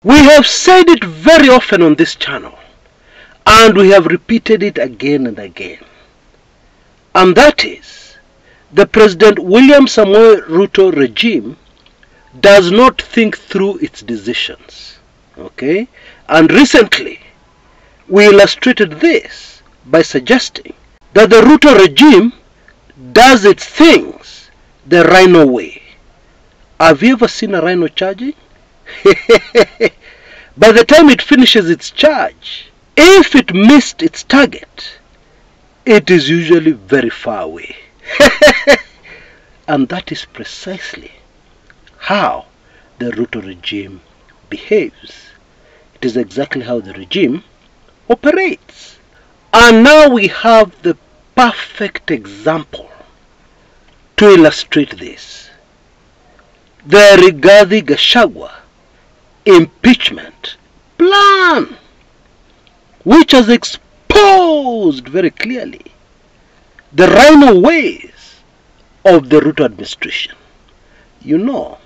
We have said it very often on this channel, and we have repeated it again and again. And that is, the President William Samoei Ruto regime does not think through its decisions. Okay? And recently, we illustrated this by suggesting that the Ruto regime does its things the rhino way. Have you ever seen a rhino charging? By the time it finishes its charge, if it missed its target, it is usually very far away. And that is precisely how the Ruto regime behaves. It is exactly how the regime operates. And now we have the perfect example to illustrate this. The Rigathi Gachagua impeachment plan, which has exposed very clearly the rhino ways of the Ruto administration. You know,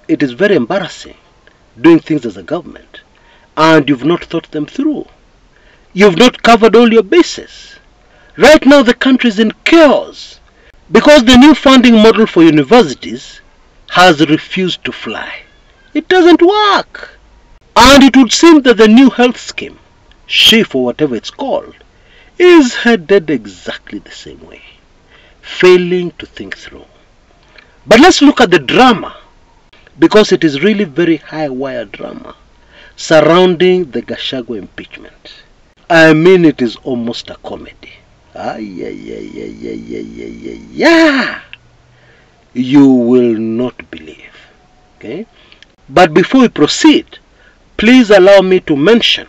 it is very embarrassing doing things as a government and you've not thought them through. You've not covered all your bases. Right now the country is in chaos because the new funding model for universities has refused to fly. It doesn't work. And it would seem that the new health scheme, SHIF or whatever it's called, is headed exactly the same way, failing to think through. But let's look at the drama, because it is really very high-wire drama surrounding the Gachagua impeachment. I mean, it is almost a comedy. You will not believe. Okay? But before we proceed, please allow me to mention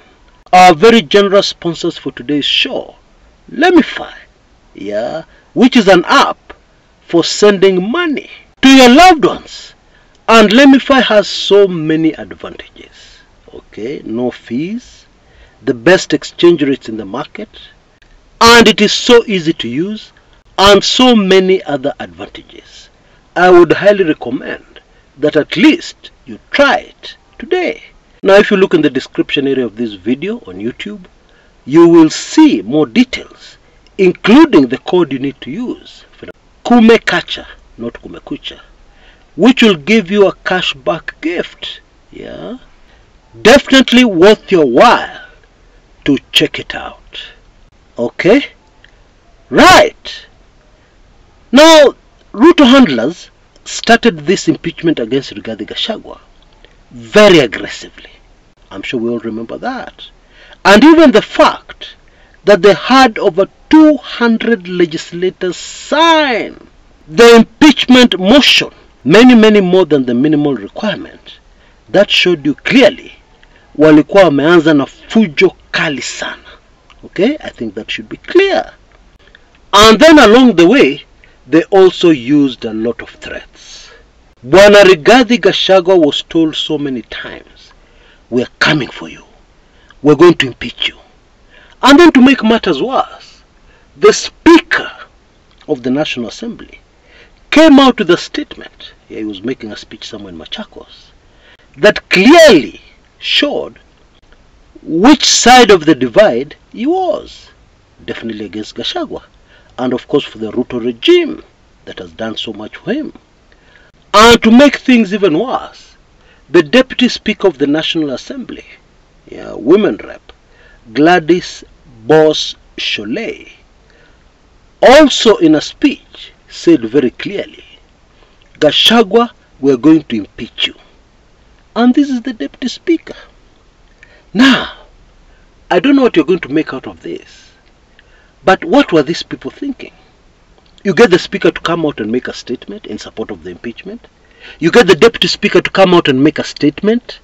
our very generous sponsors for today's show, Lemify, which is an app for sending money to your loved ones. And Lemify has so many advantages. Okay, no fees, the best exchange rates in the market, and it is so easy to use, and so many other advantages. I would highly recommend that at least you try it today. Now, if you look in the description area of this video on YouTube, you will see more details, including the code you need to use for Kumekacha, not Kumekucha, which will give you a cashback gift. Definitely worth your while to check it out. Okay? Right. Now, Ruto handlers started this impeachment against Rigathi Gachagua very aggressively. I'm sure we all remember that. And even the fact that they had over 200 legislators sign the impeachment motion, many more than the minimal requirement, that showed you clearly walikuwa wameanza na fujo kali sana. Okay, I think that should be clear. And then along the way, they also used a lot of threats. Bwana Rigathi Gachagua was told so many times, "We're coming for you. We're going to impeach you." And then to make matters worse, the Speaker of the National Assembly came out with a statement. He was making a speech somewhere in Machakos that clearly showed which side of the divide he was. Definitely against Gachagua. And of course for the Ruto regime that has done so much for him. And to make things even worse, the Deputy Speaker of the National Assembly, women rep, Gladys Boss-Sholei, also in a speech said very clearly, "Gachagua, we're going to impeach you." And this is the Deputy Speaker. Now, I don't know what you're going to make out of this. But what were these people thinking? You get the Speaker to come out and make a statement in support of the impeachment. You get the Deputy Speaker to come out and make a statement,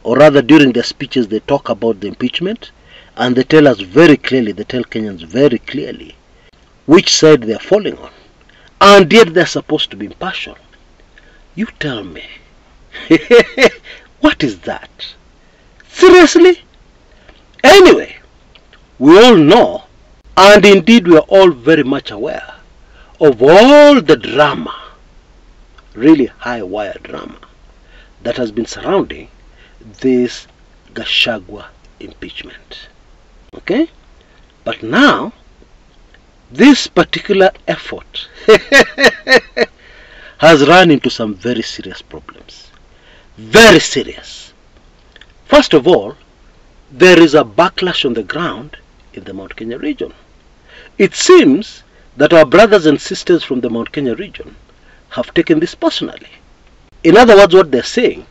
or rather during their speeches they talk about the impeachment, and they tell us very clearly, they tell Kenyans very clearly which side they are falling on. And yet they're supposed to be impartial. You tell me. What is that? Seriously? Anyway, we all know, and indeed we are all very much aware of all the drama, really high wire drama, that has been surrounding this Gachagua impeachment. Okay? But now, this particular effort has run into some very serious problems. Very serious. First of all, there is a backlash on the ground in the Mount Kenya region. It seems that our brothers and sisters from the Mount Kenya region have taken this personally. In other words, what they're saying,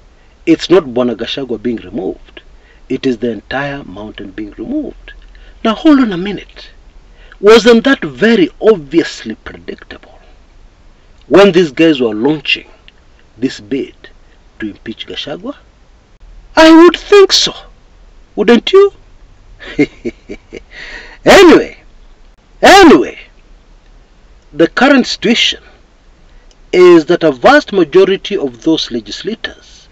it's not Bwana Gachagua being removed. It is the entire mountain being removed. Now hold on a minute. Wasn't that very obviously predictable when these guys were launching this bid to impeach Gachagua? I would think so, wouldn't you? Anyway, the current situation is that a vast majority of those legislators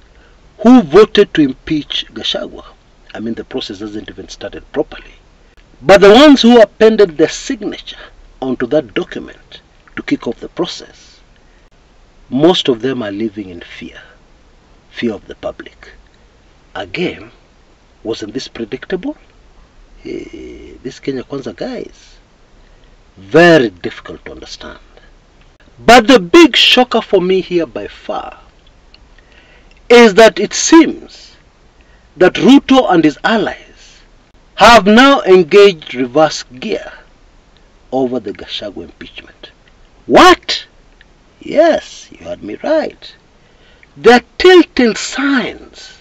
who voted to impeach Gachagua, I mean the process hasn't even started properly, but the ones who appended their signature onto that document to kick off the process, most of them are living in fear of the public. Again, wasn't this predictable? This Kenya Kwanza guys, very difficult to understand. But the big shocker for me here by far is that it seems that Ruto and his allies have now engaged reverse gear over the Gachagua impeachment. What? Yes, you heard me right. There are telltale signs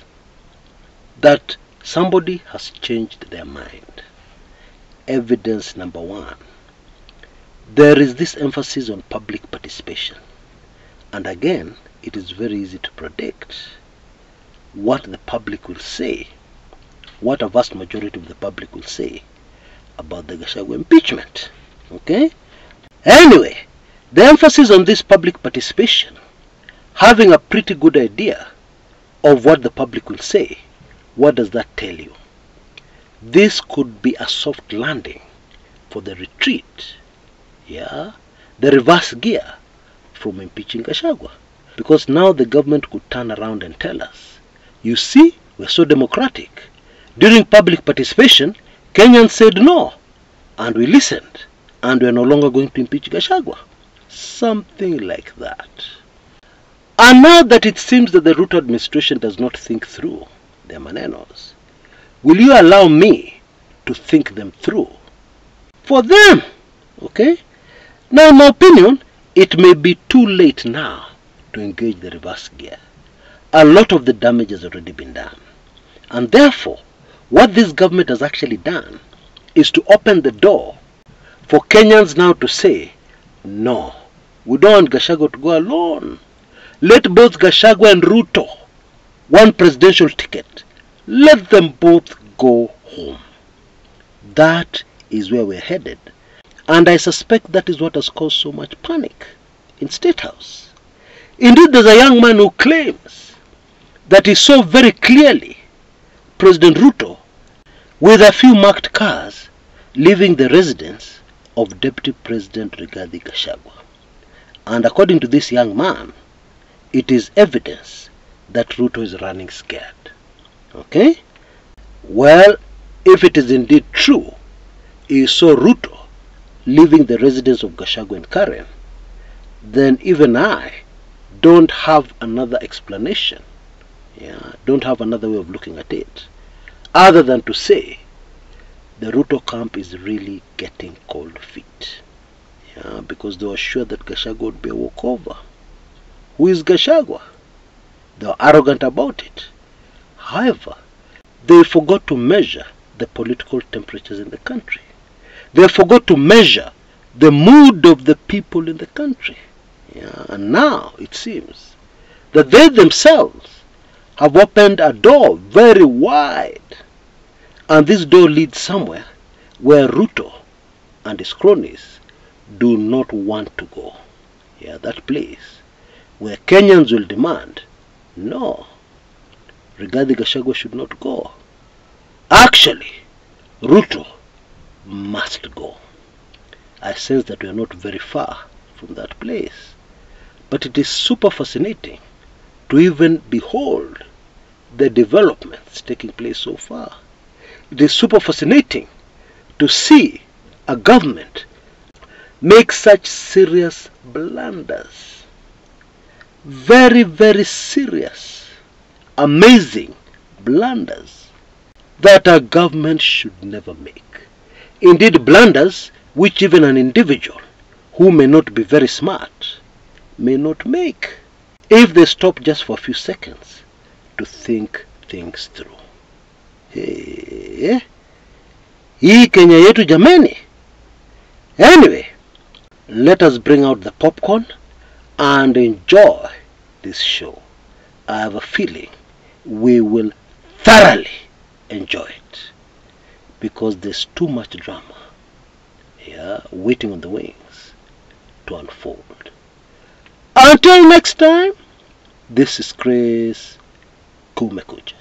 that somebody has changed their mind. Evidence number one. There is this emphasis on public participation. And again, it is very easy to predict what the public will say, what a vast majority of the public will say about the Gachagua impeachment. Okay? Anyway, the emphasis on this public participation, having a pretty good idea of what the public will say, what does that tell you? This could be a soft landing for the retreat, the reverse gear from impeaching Gachagua. Because now the government could turn around and tell us, you see, we're so democratic. During public participation, Kenyans said no, and we listened, and we're no longer going to impeach Gachagua. Something like that. And now that it seems that the Ruto administration does not think through their manenos, will you allow me to think them through for them? Okay? Now, in my opinion, it may be too late now to engage the reverse gear. A lot of the damage has already been done. And therefore, what this government has actually done is to open the door for Kenyans now to say, no, we don't want Gachagua to go alone. Let both Gachagua and Ruto, one presidential ticket, let them both go home. That is where we're headed. And I suspect that is what has caused so much panic in State House. Indeed, there's a young man who claims that he saw very clearly President Ruto with a few marked cars leaving the residence of Deputy President Rigathi Gachagua. And according to this young man, it is evidence that Ruto is running scared. Okay? Well, if it is indeed true, he saw Ruto leaving the residence of Gachagua and Karen, then even I don't have another explanation. Don't have another way of looking at it, other than to say the Ruto camp is really getting cold feet. Because they were sure that Gachagua would be a walkover. Who is Gachagua? They were arrogant about it. However, they forgot to measure the political temperatures in the country. They forgot to measure the mood of the people in the country. And now it seems that they themselves have opened a door very wide. And this door leads somewhere where Ruto and his cronies do not want to go. That place where Kenyans will demand, no, Rigathi Gachagua should not go. Actually, Ruto must go. I sense that we are not very far from that place. But it is super fascinating to even behold the developments taking place so far. It is super fascinating to see a government make such serious blunders. Very, very serious, amazing blunders that a government should never make. Indeed, blunders which even an individual who may not be very smart may not make, if they stop just for a few seconds to think things through. Hey, hii Kenya yetu jameni. Anyway, let us bring out the popcorn and enjoy this show. I have a feeling we will thoroughly enjoy it because there's too much drama here waiting on the wings to unfold. Until next time, this is Chris Kumekucha.